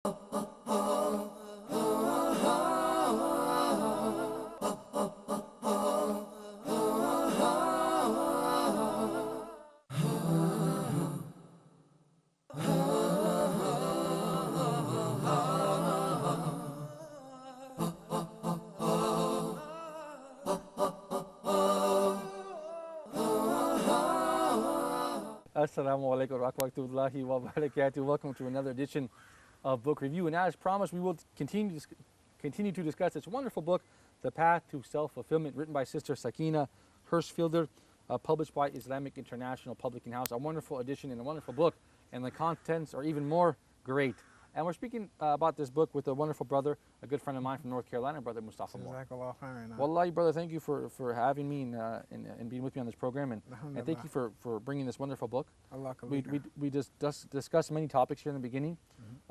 Assalamu alaikum wa rahmatullahi wa barakatuh. Welcome to another edition of Book Review. And as promised, we will continue to discuss this wonderful book, The Path to Self-Fulfillment, written by Sister Sakina Hirschfielder, published by Islamic International Publishing House. A wonderful edition and a wonderful book, and the contents are even more great. And we're speaking about this book with a wonderful brother, a good friend of mine from North Carolina, Brother Mustafa Moore. Wallahi, brother, thank you for having me and being with me on this program, and thank you for bringing this wonderful book. We just discussed many topics here in the beginning,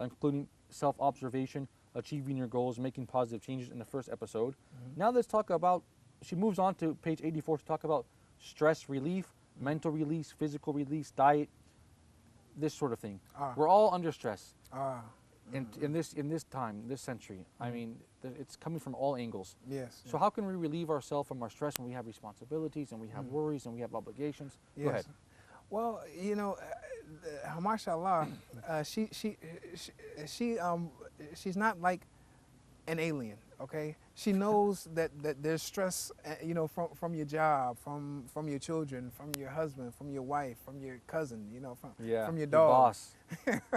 including self-observation, achieving your goals, making positive changes in the first episode. Now let's talk about, she moves on to page 84 to talk about stress relief, mental release, physical release, diet, this sort of thing. We're all under stress. In this time, this century, I mean, it's coming from all angles. Yes. So how can we relieve ourselves from our stress when we have responsibilities and we have worries and we have obligations? Yes. Go ahead. Well, you know, mashallah, she's not like an alien. Okay, she knows that there's stress, you know, from your job, from your children, from your husband, from your wife, from your cousin, you know, from your dog, your boss,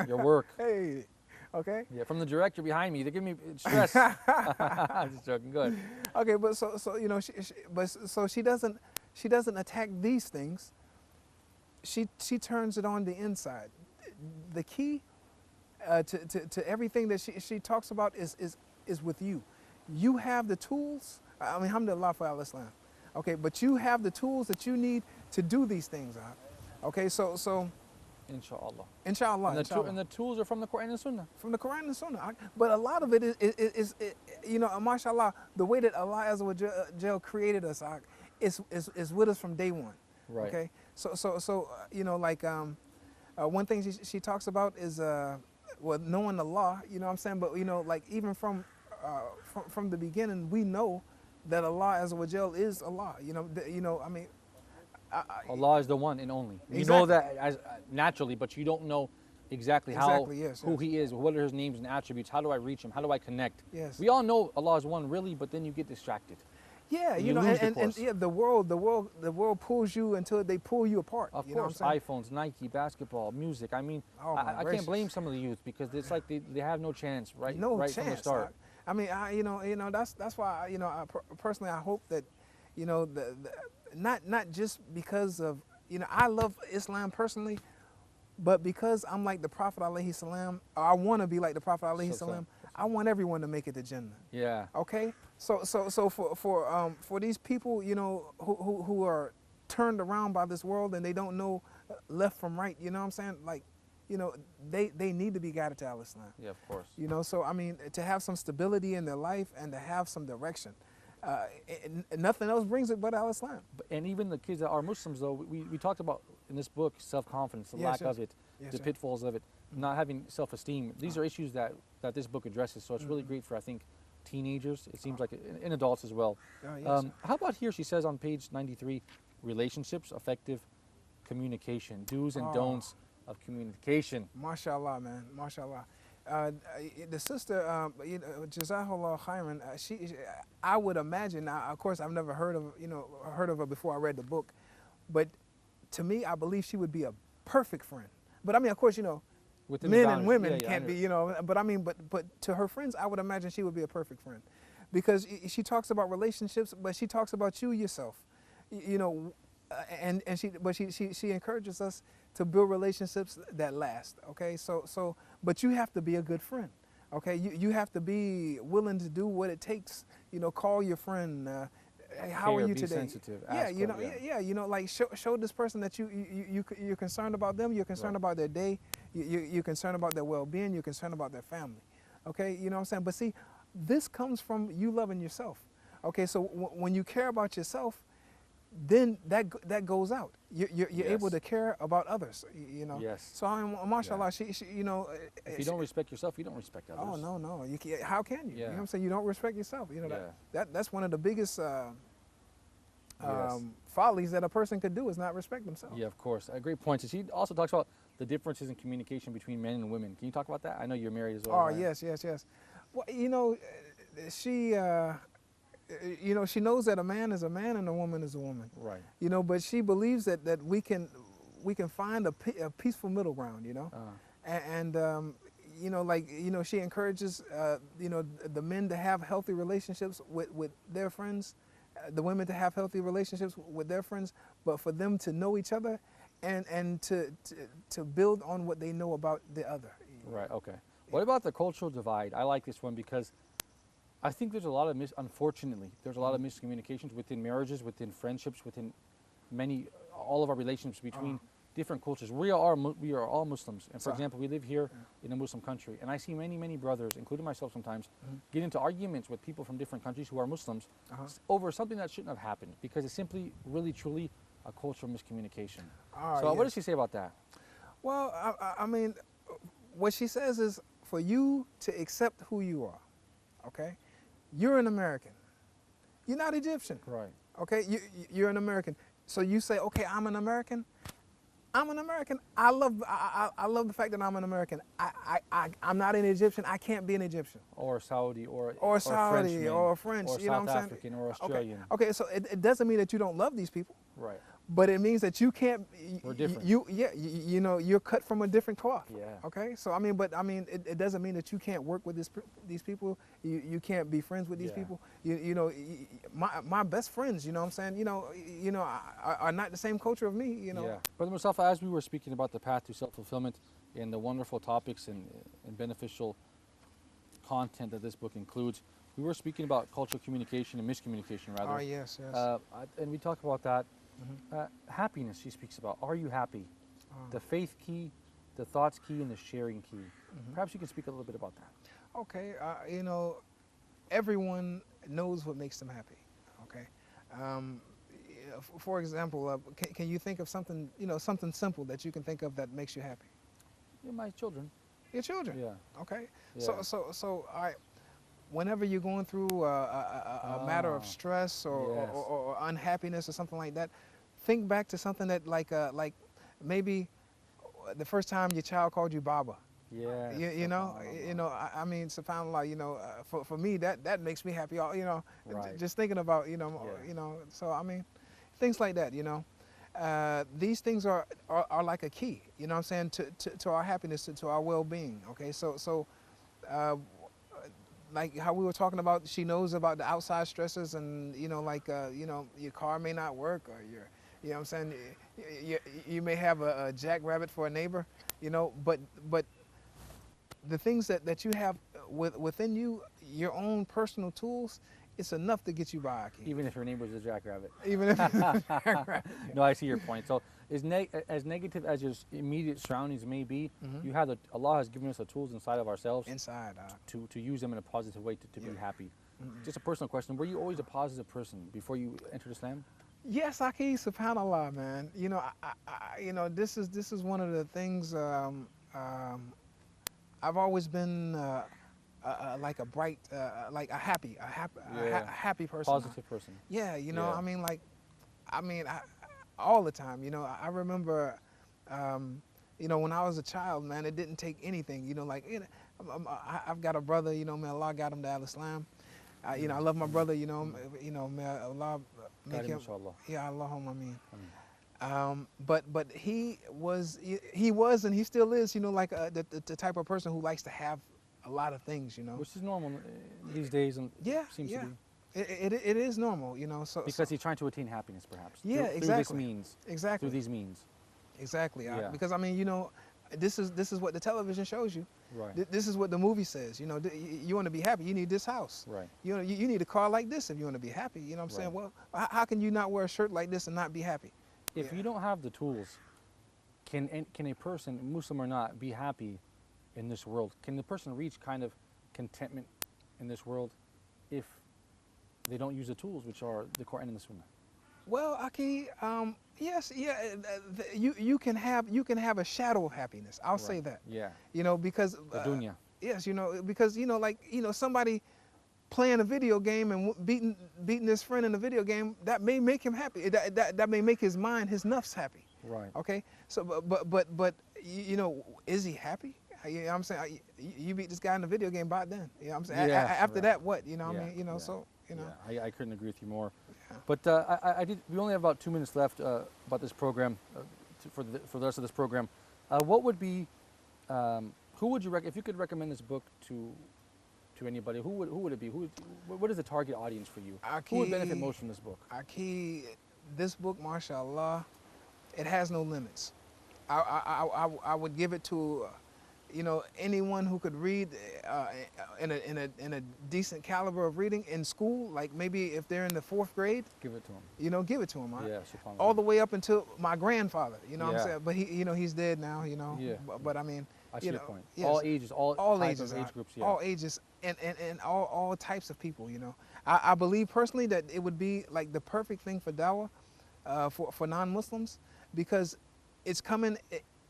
your work. Hey, okay. Yeah, from the director behind me, they give me stress. I'm just joking. Good. Okay, but so you know, she doesn't attack these things. She turns it on the inside. The key to everything that she talks about is with you. You have the tools. I mean, alhamdulillah for al-Islam. Okay, but you have the tools that you need to do these things. Okay, so Inshallah. Inshallah. And the tools are from the Quran and Sunnah. From the Quran and Sunnah. But a lot of it is you know, mashallah, the way that Allah Azza wa Jal created us is with us from day one. Right. Okay. So you know, like one thing she talks about is well, knowing the law. You know what I'm saying? But you know, like even from the beginning, we know that Allah Azza wa Jal is Allah. You know. I mean, Allah is the one and only. You Exactly. know that as naturally, but you don't know exactly who He is, what are His names and attributes. How do I reach Him? How do I connect? Yes. We all know Allah is one, really, but then you get distracted. Yeah, You you know, lose the and course. yeah, the world pulls you until they pull you apart. Of you know course, what I'm saying? iPhones, Nike, basketball, music. I mean, Oh, my I can't gracious. blame some of the youth because it's like they have no chance, right? No right chance. from the start. I mean, you know that's why you know personally I hope that you know not just because of you know I love Islam personally, but because I'm like the Prophet alayhi salam, or I want to be like the Prophet alayhi salam. I want everyone to make it to Jannah. Yeah. Okay. So for these people, you know, who are turned around by this world and they don't know left from right, you know what I'm saying? Like, you know, they need to be guided to Al-Islam. Yeah, of course. You know, so I mean, to have some stability in their life and to have some direction, nothing else brings it but Al-Islam. And even the kids that are Muslims, though, we talked about in this book self-confidence, the Yes, lack yes. of it, Yes, the yes. pitfalls of it, not having self-esteem. These are issues that this book addresses. So it's really great for, I think, teenagers. It seems like in adults as well. Oh, yes. How about here? She says on page 93, relationships, effective communication, do's and Oh. don'ts of communication. Mashallah, man, mashallah. The sister, you know, Jazahullah Khairan, I would imagine. Now, of course, I've never heard of her before I read the book, but to me, I believe she would be a perfect friend. But I mean, of course, you know, Within the men and boundaries. women Yeah, yeah, I can't know. be, you know. But I mean, but to her friends, I would imagine she would be a perfect friend, because she talks about relationships, but she talks about you yourself, you know, and she encourages us to build relationships that last. Okay, so but you have to be a good friend. Okay, you have to be willing to do what it takes. You know, call your friend. Hey, how are Care, you be today? sensitive, Yeah, ask you know, them, yeah, you know, like show this person that you're concerned about them. You're concerned Right. about their day. You're concerned about their well-being. You're concerned about their family. Okay, you know what I'm saying? But see, this comes from you loving yourself. Okay, so when you care about yourself, then that goes out. You're able Yes. to care about others. You know. Yes. So I mean, mashallah, Yeah. she you know. If you don't respect yourself, you don't respect others. Oh no, you can't, how can you? You know Yeah. what I'm saying? You don't respect yourself. You know Yeah. that's one of the biggest Yes. follies that a person could do is not respect themselves. Yeah, of course. A great point. So she also talks about the differences in communication between men and women. Can you talk about that? I know you're married as well. Oh right? yes. Well, you know, she you know, she knows that a man is a man and a woman is a woman. Right. You know, but she believes that we can find a peaceful middle ground. You know, and you know, like you know, she encourages you know the men to have healthy relationships with their friends, the women to have healthy relationships with their friends, but for them to know each other, and to build on what they know about the other. Right. Okay. What about the cultural divide? I like this one because I think there's a lot of unfortunately, there's a lot of miscommunications within marriages, within friendships, within all of our relationships between different cultures. We are all Muslims, and for example, we live here in a Muslim country, and I see many brothers, including myself sometimes, get into arguments with people from different countries who are Muslims over something that shouldn't have happened because it's simply, really, truly a cultural miscommunication. So what does she say about that? Well, I mean, what she says is for you to accept who you are. Okay, you're an American. You're not Egyptian. Right. Okay, you're an American. So you say, okay, I'm an American. I'm an American. I love the fact that I'm an American. I'm not an Egyptian. I can't be an Egyptian. Or Saudi, or Saudi, Frenchman, or French. or you know South what I'm African, or Australian. Okay, so it doesn't mean that you don't love these people. Right. But it means that you can't. We're different. You know, you're cut from a different cloth. Yeah. Okay. So I mean, it doesn't mean that you can't work with these people. You can't be friends with these people. You know, my best friends. You know what I'm saying? You know, are not the same culture of me. You know. Yeah. Brother Mustafa, as we were speaking about the path to self-fulfillment and the wonderful topics and beneficial content that this book includes, we were speaking about cultural communication and miscommunication, rather. Oh yes. And we talk about that. Happiness, she speaks about. Are you happy? The faith key, the thoughts key, and the sharing key. Perhaps you can speak a little bit about that. Okay. You know, everyone knows what makes them happy. Okay. For example, can you think of something, you know, something simple that you can think of that makes you happy? Yeah, my children. Your children. Yeah. Okay. Yeah. So all right. Whenever you're going through a matter of stress or unhappiness or something like that, think back to something that like maybe the first time your child called you Baba. Yeah. You know, I mean, subhanAllah, you know, for me that makes me happy. You know, Right. just thinking about, you know, So I mean, things like that. You know, these things are like a key. You know what I'm saying, to our happiness, to our well-being. Okay, so. Like how we were talking about, she knows about the outside stresses, and you know, like you know, your car may not work, or you know what I'm saying, you may have a jackrabbit for a neighbor, you know, but the things that you have within you, your own personal tools, it's enough to get you by. Even if your neighbor's a jackrabbit. Even if it's a jackrabbit. No, I see your point. So, as negative as your immediate surroundings may be, you have Allah has given us the tools inside of ourselves to use them in a positive way to be happy. Just a personal question: were you always a positive person before you entered Islam? Yes, Aki, subhanallah, man. You know, you know, this is one of the things. I've always been like a bright, like a happy person. Positive person. Yeah, you know, I mean, all the time. You know, I remember, you know, when I was a child, man, it didn't take anything. You know, like I've got a brother. You know, may Allah got him to Al-Islam. You know, I love my brother. You know, may Allah make him. Yeah, Allahumma ameen. But he was and he still is. You know, like the type of person who likes to have a lot of things. You know, which is normal these days, and seems to be. It is normal, you know. So because he's trying to attain happiness, perhaps. Yeah, through exactly. this means. Exactly. Through these means. Exactly. Because I mean, you know, this is what the television shows you. Right. This is what the movie says. You know, you want to be happy, you need this house. Right. You know, you need a car like this if you want to be happy. You know what I'm saying? Well, how can you not wear a shirt like this and not be happy? If you don't have the tools, can a person, Muslim or not, be happy in this world? Can the person reach kind of contentment in this world if they don't use the tools, which are the Quran and the Sunnah? Well, Aki, yes, yeah, you can have a shadow of happiness. I'll say Right. that. Yeah. You know, because The dunya. yes, you know, because like somebody playing a video game and beating his friend in a video game, that may make him happy. That may make his mind, his nuffs happy. Right. Okay, so but is he happy? You know what I'm saying? You beat this guy in the video game, by then. You know what I'm saying? Yeah. After Right. that, what? You know what Yeah. I mean? You know, Yeah. so you know. Yeah. I couldn't agree with you more. Yeah. But I did. We only have about 2 minutes left about this program for the rest of this program. What would be? Who would you if you could recommend this book to anybody? Who would it be? What is the target audience for you? Who would benefit most from this book? Aki, this book, mashallah, it has no limits. I would give it to, anyone who could read in a decent caliber of reading in school. Like maybe if they're in the 4th grade, Give it to them. give it to them. Yeah. All the way up until my grandfather. You know what Yeah. I'm saying? But he's dead now. Yeah. But I mean. I see You your know, point. yes. All ages, all types ages, of age groups. Yeah. all ages, and all types of people. I believe personally that it would be like the perfect thing for dawah, for non-Muslims, because it's coming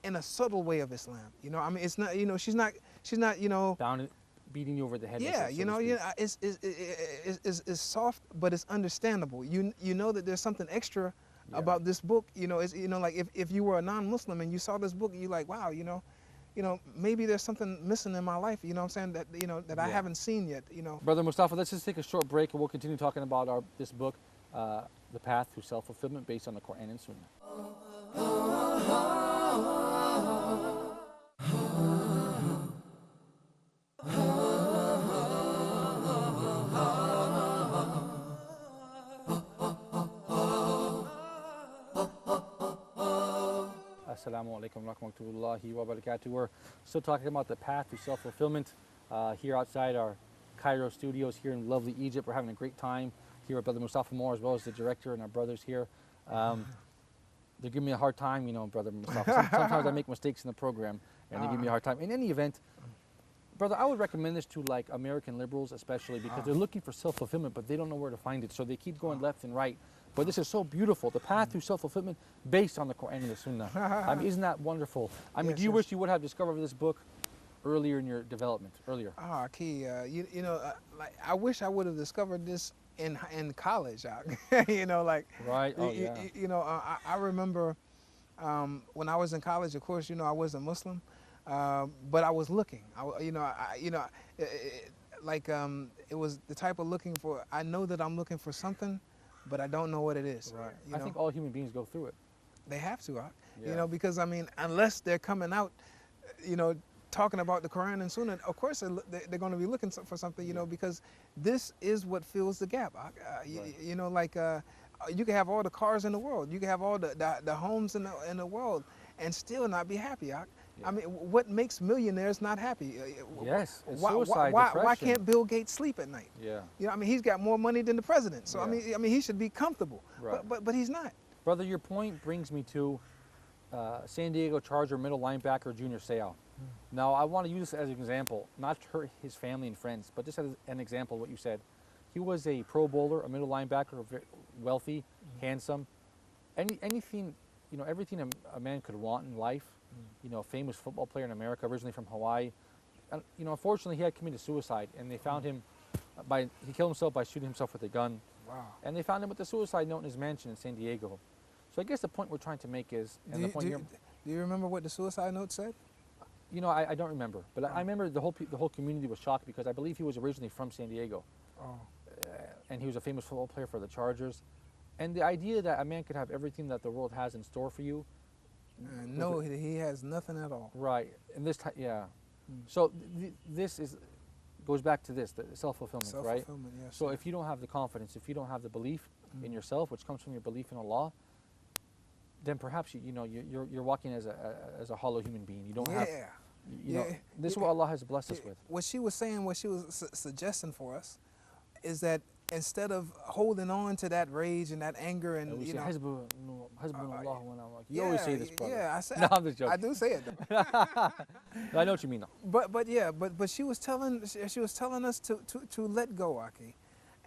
in a subtle way of Islam. I mean, it's not. She's not. Down, beating you over the head. Yeah, so to speak. it's soft, but it's understandable. You know that there's something extra Yeah. about this book. It's like if you were a non-Muslim and you saw this book, you're like, wow, maybe there's something missing in my life, you know what I'm saying, that I Yeah. haven't seen yet, Brother Mustafa, let's just take a short break and we'll continue talking about this book, The Path to Self-Fulfillment, based on the Quran and Sunnah. Assalamu alaikum wa rahmatullahi wa barakatuh. We're still talking about the path to self-fulfillment here outside our Cairo studios here in lovely Egypt. We're having a great time here with Brother Mustafa Moore, as well as the director and our brothers here. They're giving me a hard time, Brother Mustafa. Sometimes I make mistakes in the program and they give me a hard time. In any event, brother, I would recommend this to like American liberals especially, because they're looking for self-fulfillment, but they don't know where to find it. So they keep going left and right. But this is so beautiful, the path to self-fulfillment based on the Quran and the Sunnah. I mean, isn't that wonderful? I mean, Yes, do you yes. wish you would have discovered this book earlier in your development, earlier? Key, like I wish I would have discovered this in college, Right, oh yeah. I remember when I was in college, of course, I wasn't Muslim, but I was looking. It was the type of looking for. I know that I'm looking for something, but I don't know what it is. Right. You I know? think all human beings go through it. They have to, Yeah. because I mean, unless they're coming out, talking about the Quran and Sunnah, of course they're going to be looking for something, because this is what fills the gap. Right. You can have all the cars in the world, you can have all the homes in the world, and still not be happy. Yeah. I mean, what makes millionaires not happy? Yes, it's Why suicide, why depression. can't Bill Gates sleep at night? Yeah. I mean, he's got more money than the president, so Yeah. I mean, he should be comfortable. Right. But he's not. Brother, your point brings me to San Diego Charger middle linebacker Junior Seau. Now, I want to use this as an example, not to hurt his family and friends, but just as an example of what you said. He was a pro bowler, a middle linebacker, very wealthy, handsome, anything, everything a man could want in life. Famous football player in America, originally from Hawaii. And, unfortunately, he had committed suicide, and they found him he killed himself by shooting himself with a gun. Wow. And they found him with a suicide note in his mansion in San Diego. So I guess the point we're trying to make is, and the point Do you remember what the suicide note said? I don't remember, but I remember the whole community was shocked because I believe he was originally from San Diego, Oh. and he was a famous football player for the Chargers. And the idea that a man could have everything that the world has in store for you, No, he has nothing at all. right? And this time, yeah. So this goes back to this, the self-fulfillment, right? Self-fulfillment, yes. So if you don't have the confidence, if you don't have the belief in yourself, which comes from your belief in Allah, then perhaps you're walking as a hollow human being. You don't have. This is what Allah has blessed us with. What she was saying, what she was suggesting for us, is that instead of holding on to that rage and that anger and We say, "Hasbunallahu wa ni'mal wakeel." You yeah, always say this, brother. Yeah, I say. No, I'm just joking. I do say it. Though. I know what you mean, though. But she was telling us to let go, Aki,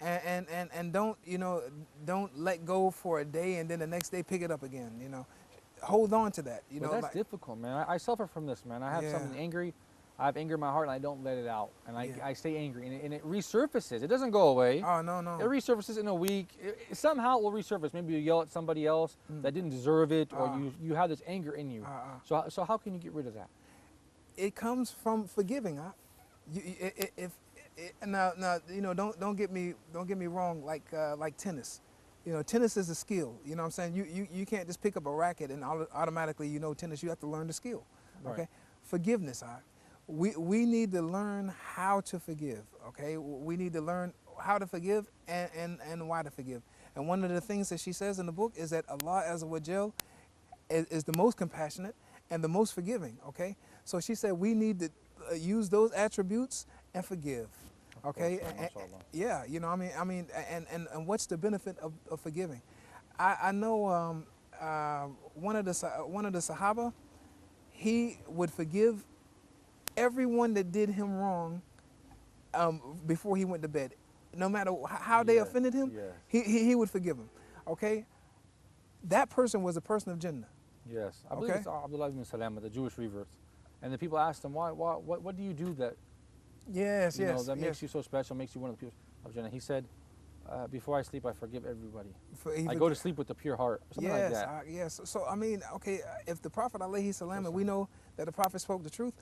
and don't, you know, don't let go for a day and then the next day pick it up again. You know, hold on to that. You But know, that's like, difficult, man. I suffer from this, man. I have Yeah. something angry. I have anger in my heart, and I don't let it out, and Yeah. I stay angry, and it resurfaces. It doesn't go away. oh no, no. It resurfaces in a week. Somehow it will resurface. Maybe you yell at somebody else that didn't deserve it, or you have this anger in you. So how can you get rid of that? It comes from forgiving. Huh? Now you know, don't get me wrong. Like tennis, you know, tennis is a skill. You know what I'm saying? You can't just pick up a racket and automatically, you know, tennis. You have to learn the skill. Right. Okay, forgiveness. We need to learn how to forgive. Okay, we need to learn how to forgive and why to forgive. And one of the things that she says in the book is that Allah Azza wa Jal is the most compassionate and the most forgiving. Okay, so she said we need to use those attributes and forgive. Okay, yeah, you know, I mean, and what's the benefit of forgiving? I know one of the Sahaba, he would forgive everyone that did him wrong before he went to bed. No matter how they offended him, he would forgive them. Okay, that person was a person of Jannah. Yes, I believe it's Abdullah ibn Salam, the Jewish reverts, and the people asked him, what do you do that that makes you so special, makes you one of the people of Jannah? He said, before I sleep, I forgive everybody. I go to sleep with a pure heart, something like that. Yes. So I mean, okay, if the Prophet alayhi salam, and we know that the Prophet spoke the truth,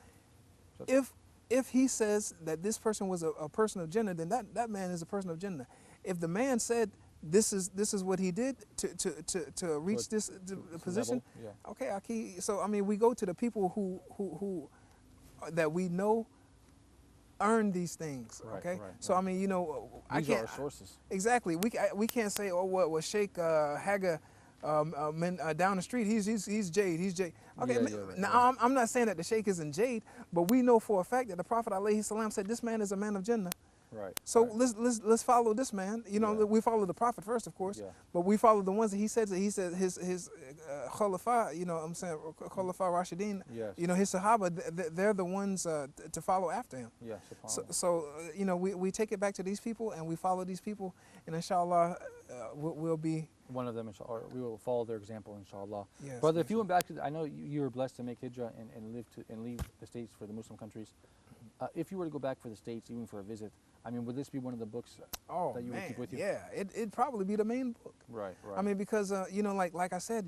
if he says that this person was a person of Jannah, then that man is a person of Jannah. If the man said this is what he did to reach this position, okay, so I mean, we go to the people who that we know earn these things. Okay, so I mean, you know, these are our sources. Exactly. We can't say, oh, what Sheikh Haga down the street, he's Jade. He's Jade. Okay, now I'm not saying that the Sheikh isn't Jade, but we know for a fact that the Prophet alayhi salam said this man is a man of Jannah. Right. So let's follow this man. You know, we follow the Prophet first, of course, but we follow the ones that he said his Khulafa. You know, what I'm saying Khulafa Rashidin. Yes. You know, his Sahaba. They're the ones to follow after him. Yes. So you know, we take it back to these people and we follow these people, and inshallah, we'll be one of them, or we will follow their example, inshallah. Yes, brother, if you went back to, I know you were blessed to make hijrah and leave the States for the Muslim countries. If you were to go back for the States, even for a visit, I mean, would this be one of the books that you would keep with you? Yeah, it'd probably be the main book. Right. I mean, because you know, like I said,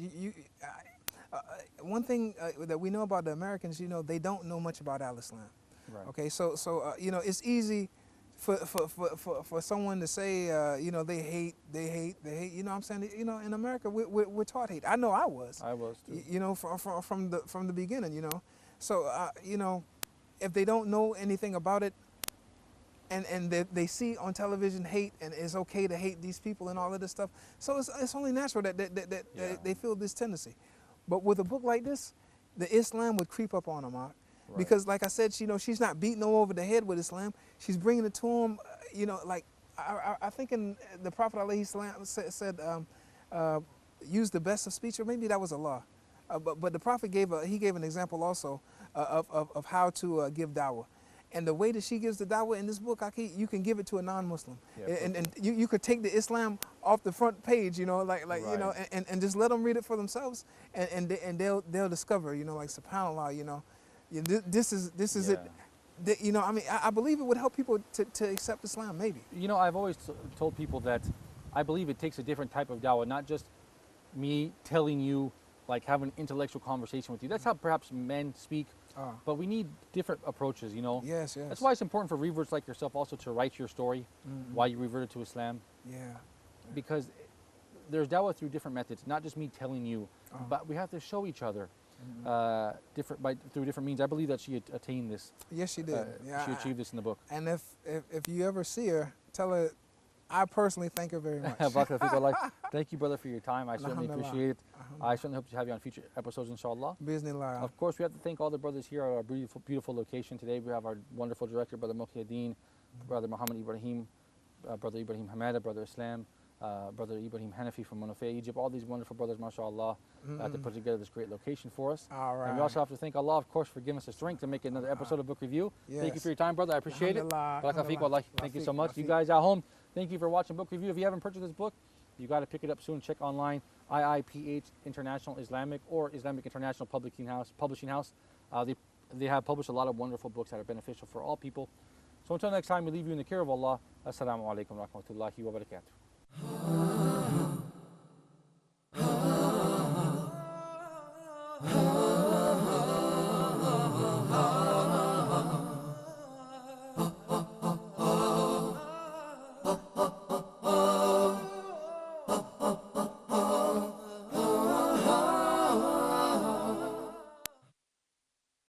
one thing that we know about the Americans, you know, they don't know much about Al-Islam. Right. Okay, so you know, it's easy for someone to say, you know, they hate. You know what I'm saying? You know, in America, we're taught hate. I know I was. I was too. You know, from the beginning. You know, so you know, if they don't know anything about it, and they see on television hate, and it's okay to hate these people and all of this stuff, so it's only natural that they feel this tendency. But with a book like this, the Islam would creep up on them, Right. Because, like I said, you know, she's not beating them over the head with Islam. She's bringing it to them, you know, like I think in the Prophet alayhi salam said, use the best of speech, or maybe that was Allah. But the Prophet gave an example also of how to give dawah. And the way that she gives the dawah in this book, you can give it to a non-Muslim, and you could take the Islam off the front page, you know, like right. You know, and just let them read it for themselves, and they'll discover, you know, like subhanallah, you know. This is it. You know, I mean, I believe it would help people to accept Islam, maybe. You know, I've always told people that I believe it takes a different type of dawah, not just me telling you, like having an intellectual conversation with you. That's how perhaps men speak, but we need different approaches, you know. Yes. That's why it's important for reverts like yourself also to write your story, why you reverted to Islam. Yeah. Because there's dawah through different methods, not just me telling you, but we have to show each other. Through different means. I believe that she attained this. Yes, she did. She achieved this in the book. And if you ever see her, tell her I personally thank her very much. Thank you, brother, for your time. I certainly appreciate it. I certainly hope to have you on future episodes, inshallah. Bismillah. Of course, we have to thank all the brothers here at our beautiful location today. We have our wonderful director, Brother Muhyiddin, Brother Muhammad Ibrahim, Brother Ibrahim Hamada, Brother Islam, Brother Ibrahim Hanafi from Monofeh, Egypt. All these wonderful brothers, mashallah, to put together this great location for us. All right. And we also have to thank Allah, of course, for giving us the strength to make another episode of Book Review. Yes. Thank you for your time, brother. I appreciate it. Thank you so much. You guys at home, Thank you for watching Book Review. If you haven't purchased this book, you got to pick it up soon. Check online, IIPH International Islamic or Islamic International Publishing House. They have published a lot of wonderful books that are beneficial for all people. So until next time, we leave you in the care of Allah. Assalamu alaikum wa rahmatullahi wa barakatuh.